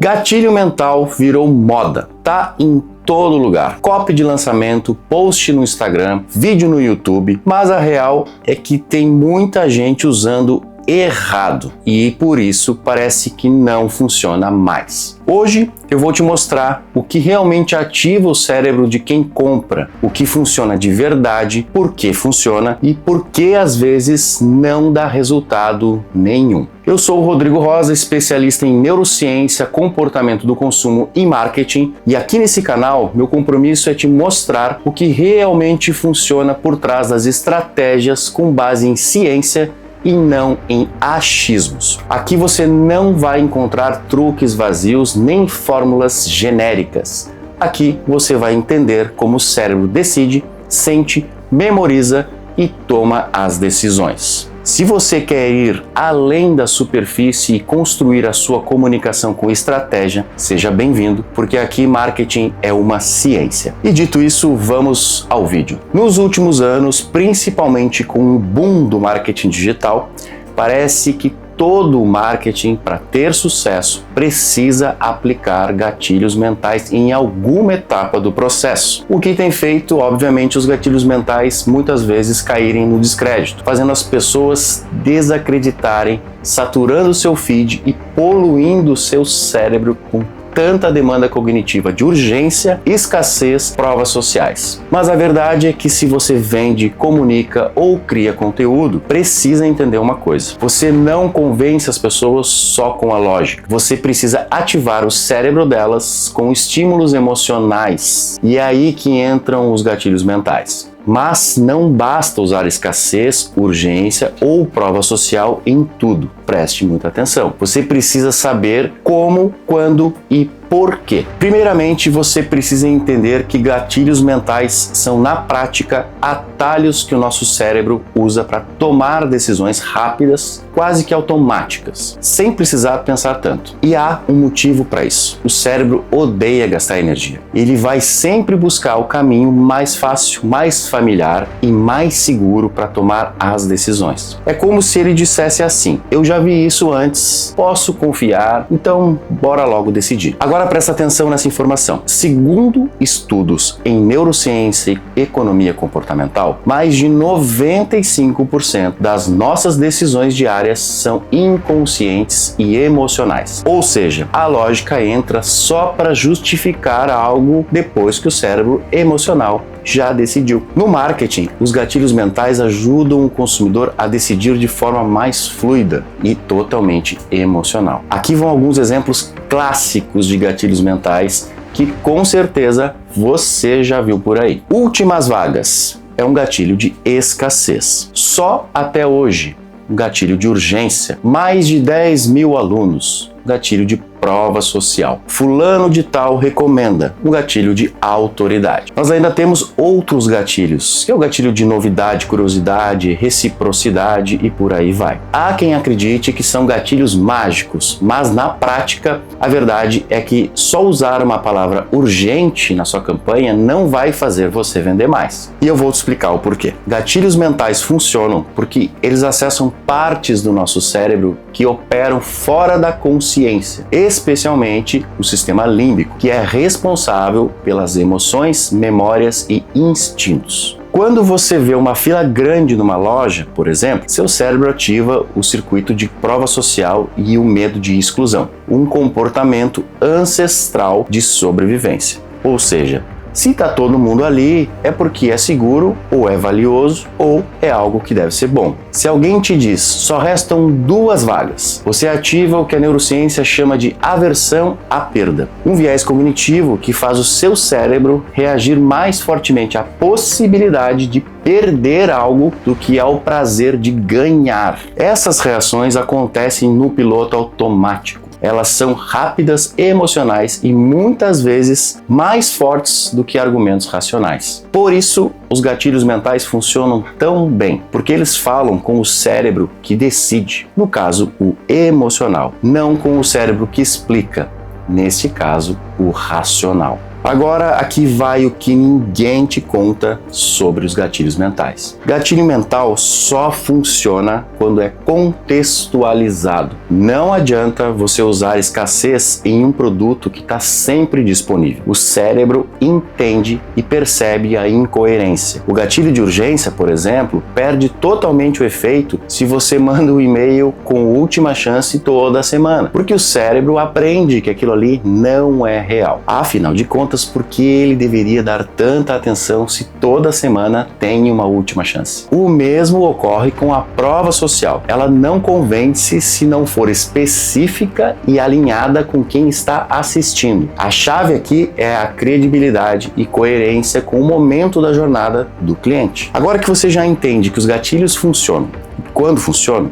Gatilho mental virou moda, tá em todo lugar. Copy de lançamento, post no Instagram, vídeo no YouTube, mas a real é que tem muita gente usando errado e por isso parece que não funciona mais. Hoje eu vou te mostrar o que realmente ativa o cérebro de quem compra, o que funciona de verdade, por que funciona e por que às vezes não dá resultado nenhum. Eu sou o Rodrigo Rosa, especialista em neurociência, comportamento do consumo e marketing, e aqui nesse canal meu compromisso é te mostrar o que realmente funciona por trás das estratégias com base em ciência e não em achismos. Aqui você não vai encontrar truques vazios nem fórmulas genéricas. Aqui você vai entender como o cérebro decide, sente, memoriza e toma as decisões. Se você quer ir além da superfície e construir a sua comunicação com estratégia, seja bem-vindo, porque aqui marketing é uma ciência. E dito isso, vamos ao vídeo. Nos últimos anos, principalmente com o boom do marketing digital, parece que todo o marketing, para ter sucesso, precisa aplicar gatilhos mentais em alguma etapa do processo. O que tem feito, obviamente, os gatilhos mentais muitas vezes caírem no descrédito, fazendo as pessoas desacreditarem, saturando seu feed e poluindo seu cérebro com tanta demanda cognitiva de urgência, escassez, provas sociais. Mas a verdade é que se você vende, comunica ou cria conteúdo, precisa entender uma coisa. Você não convence as pessoas só com a lógica. Você precisa ativar o cérebro delas com estímulos emocionais. E é aí que entram os gatilhos mentais. Mas não basta usar escassez, urgência ou prova social em tudo. Preste muita atenção. Você precisa saber como, quando e por quê. Primeiramente, você precisa entender que gatilhos mentais são, na prática, atalhos que o nosso cérebro usa para tomar decisões rápidas, quase que automáticas, sem precisar pensar tanto. E há um motivo para isso. O cérebro odeia gastar energia. Ele vai sempre buscar o caminho mais fácil, mais familiar e mais seguro para tomar as decisões. É como se ele dissesse assim: eu já vi isso antes, posso confiar, então bora logo decidir. Agora presta atenção nessa informação. Segundo estudos em neurociência e economia comportamental, mais de 95% das nossas decisões diárias são inconscientes e emocionais. Ou seja, a lógica entra só para justificar algo depois que o cérebro emocional já decidiu. No marketing, os gatilhos mentais ajudam o consumidor a decidir de forma mais fluida e totalmente emocional. Aqui vão alguns exemplos clássicos de gatilhos mentais que com certeza você já viu por aí. Últimas vagas é um gatilho de escassez. Só até hoje, um gatilho de urgência. Mais de 10 mil alunos, gatilho de prova social. Fulano de tal recomenda, um gatilho de autoridade. Nós ainda temos outros gatilhos, que é o gatilho de novidade, curiosidade, reciprocidade e por aí vai. Há quem acredite que são gatilhos mágicos, mas na prática a verdade é que só usar uma palavra urgente na sua campanha não vai fazer você vender mais. E eu vou te explicar o porquê. Gatilhos mentais funcionam porque eles acessam partes do nosso cérebro que operam fora da consciência, especialmente o sistema límbico, que é responsável pelas emoções, memórias e instintos. Quando você vê uma fila grande numa loja, por exemplo, seu cérebro ativa o circuito de prova social e o medo de exclusão, um comportamento ancestral de sobrevivência. Ou seja, se está todo mundo ali, é porque é seguro, ou é valioso, ou é algo que deve ser bom. Se alguém te diz, só restam 2 vagas, você ativa o que a neurociência chama de aversão à perda. Um viés cognitivo que faz o seu cérebro reagir mais fortemente à possibilidade de perder algo do que ao prazer de ganhar. Essas reações acontecem no piloto automático. Elas são rápidas, emocionais e muitas vezes mais fortes do que argumentos racionais. Por isso, os gatilhos mentais funcionam tão bem, porque eles falam com o cérebro que decide, no caso, o emocional, não com o cérebro que explica, neste caso, o racional. Agora aqui vai o que ninguém te conta sobre os gatilhos mentais. Gatilho mental só funciona quando é contextualizado. Não adianta você usar escassez em um produto que está sempre disponível. O cérebro entende e percebe a incoerência. O gatilho de urgência, por exemplo, perde totalmente o efeito se você manda um e-mail com última chance toda semana, porque o cérebro aprende que aquilo ali não é real. Afinal de contas, por que ele deveria dar tanta atenção se toda semana tem uma última chance? O mesmo ocorre com a prova social. Ela não convence se não for específica e alinhada com quem está assistindo. A chave aqui é a credibilidade e coerência com o momento da jornada do cliente. Agora que você já entende que os gatilhos funcionam e quando funcionam,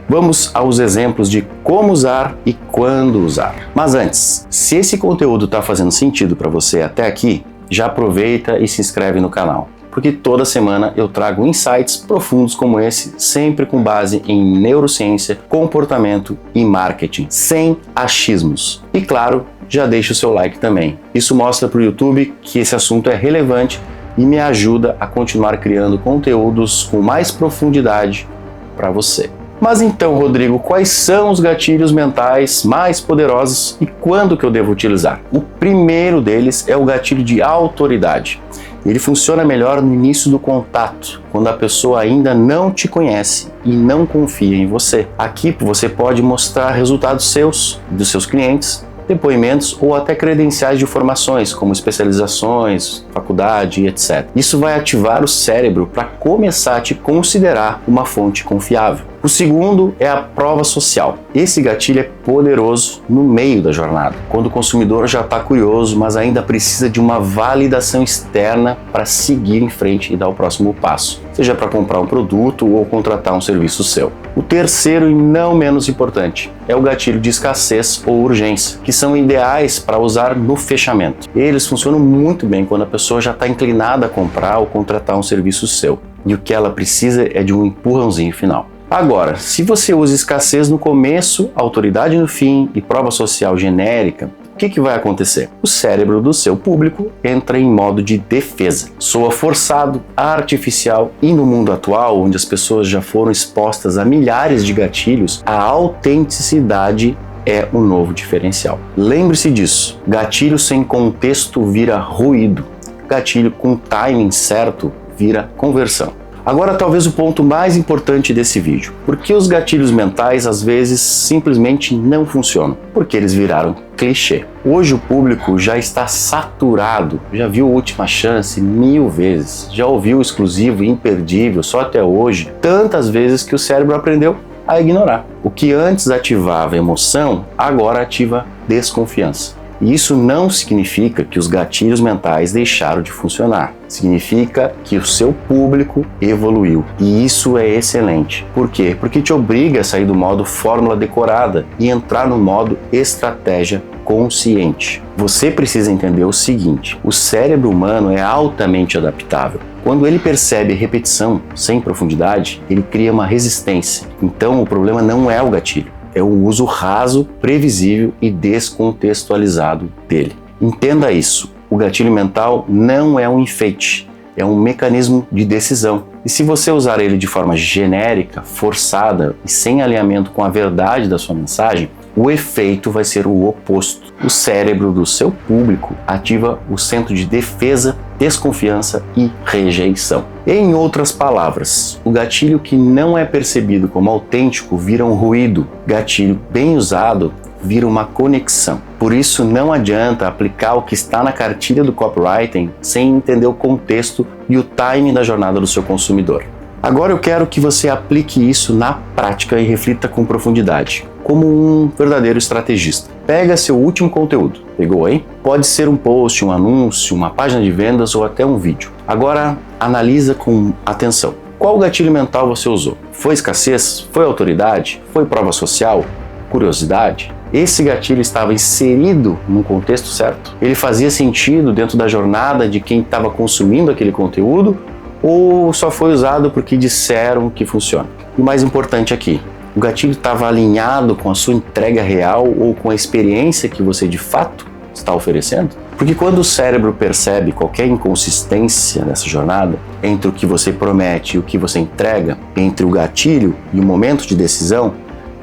vamos aos exemplos de como usar e quando usar. Mas antes, se esse conteúdo está fazendo sentido para você até aqui, já aproveita e se inscreve no canal, porque toda semana eu trago insights profundos como esse, sempre com base em neurociência, comportamento e marketing, sem achismos. E claro, já deixa o seu like também. Isso mostra para o YouTube que esse assunto é relevante e me ajuda a continuar criando conteúdos com mais profundidade para você. Mas então, Rodrigo, quais são os gatilhos mentais mais poderosos e quando que eu devo utilizar? O primeiro deles é o gatilho de autoridade. Ele funciona melhor no início do contato, quando a pessoa ainda não te conhece e não confia em você. Aqui você pode mostrar resultados seus, dos seus clientes, depoimentos ou até credenciais de formações, como especializações, faculdade, etc. Isso vai ativar o cérebro para começar a te considerar uma fonte confiável. O segundo é a prova social. Esse gatilho é poderoso no meio da jornada, quando o consumidor já está curioso, mas ainda precisa de uma validação externa para seguir em frente e dar o próximo passo, seja para comprar um produto ou contratar um serviço seu. O terceiro e não menos importante é o gatilho de escassez ou urgência, que são ideais para usar no fechamento. Eles funcionam muito bem quando a pessoa já está inclinada a comprar ou contratar um serviço seu, e o que ela precisa é de um empurrãozinho final. Agora, se você usa escassez no começo, autoridade no fim e prova social genérica, o que vai acontecer? O cérebro do seu público entra em modo de defesa. Soa forçado, artificial e no mundo atual, onde as pessoas já foram expostas a milhares de gatilhos, a autenticidade é um novo diferencial. Lembre-se disso, gatilho sem contexto vira ruído, gatilho com timing certo vira conversão. Agora, talvez o ponto mais importante desse vídeo. Por que os gatilhos mentais às vezes simplesmente não funcionam? Porque eles viraram clichê. Hoje o público já está saturado, já viu Última Chance 1000 vezes, já ouviu Exclusivo e Imperdível só até hoje, tantas vezes que o cérebro aprendeu a ignorar. O que antes ativava emoção, agora ativa desconfiança. E isso não significa que os gatilhos mentais deixaram de funcionar. Significa que o seu público evoluiu. E isso é excelente. Por quê? Porque te obriga a sair do modo fórmula decorada e entrar no modo estratégia consciente. Você precisa entender o seguinte: o cérebro humano é altamente adaptável. Quando ele percebe repetição sem profundidade, ele cria uma resistência. Então o problema não é o gatilho. É o uso raso, previsível e descontextualizado dele. Entenda isso, o gatilho mental não é um enfeite, é um mecanismo de decisão. E se você usar ele de forma genérica, forçada e sem alinhamento com a verdade da sua mensagem, o efeito vai ser o oposto. O cérebro do seu público ativa o centro de defesa, desconfiança e rejeição. Em outras palavras, o gatilho que não é percebido como autêntico vira um ruído. Gatilho bem usado vira uma conexão. Por isso não adianta aplicar o que está na cartilha do copywriting sem entender o contexto e o timing da jornada do seu consumidor. Agora eu quero que você aplique isso na prática e reflita com profundidade, como um verdadeiro estrategista. Pega seu último conteúdo, pegou aí? Pode ser um post, um anúncio, uma página de vendas ou até um vídeo. Agora analisa com atenção. Qual gatilho mental você usou? Foi escassez? Foi autoridade? Foi prova social? Curiosidade? Esse gatilho estava inserido no contexto certo? Ele fazia sentido dentro da jornada de quem estava consumindo aquele conteúdo? Ou só foi usado porque disseram que funciona? E o mais importante aqui, o gatilho estava alinhado com a sua entrega real ou com a experiência que você de fato está oferecendo? Porque quando o cérebro percebe qualquer inconsistência nessa jornada, entre o que você promete e o que você entrega, entre o gatilho e o momento de decisão,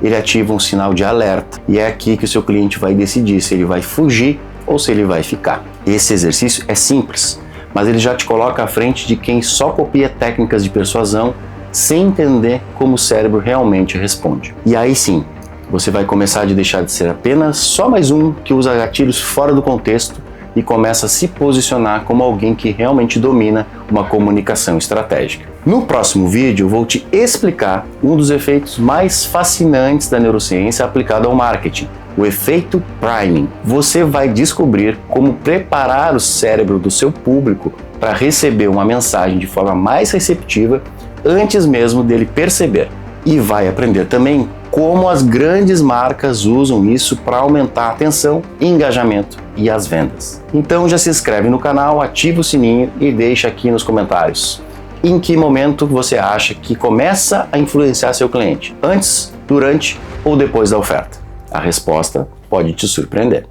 ele ativa um sinal de alerta. E é aqui que o seu cliente vai decidir se ele vai fugir ou se ele vai ficar. Esse exercício é simples, mas ele já te coloca à frente de quem só copia técnicas de persuasão sem entender como o cérebro realmente responde. E aí sim, você vai começar a deixar de ser apenas só mais um que usa gatilhos fora do contexto e começa a se posicionar como alguém que realmente domina uma comunicação estratégica. No próximo vídeo eu vou te explicar um dos efeitos mais fascinantes da neurociência aplicado ao marketing, o efeito priming. Você vai descobrir como preparar o cérebro do seu público para receber uma mensagem de forma mais receptiva antes mesmo dele perceber. E vai aprender também como as grandes marcas usam isso para aumentar a atenção, engajamento e as vendas. Então já se inscreve no canal, ativa o sininho e deixa aqui nos comentários em que momento você acha que começa a influenciar seu cliente, antes, durante ou depois da oferta. A resposta pode te surpreender.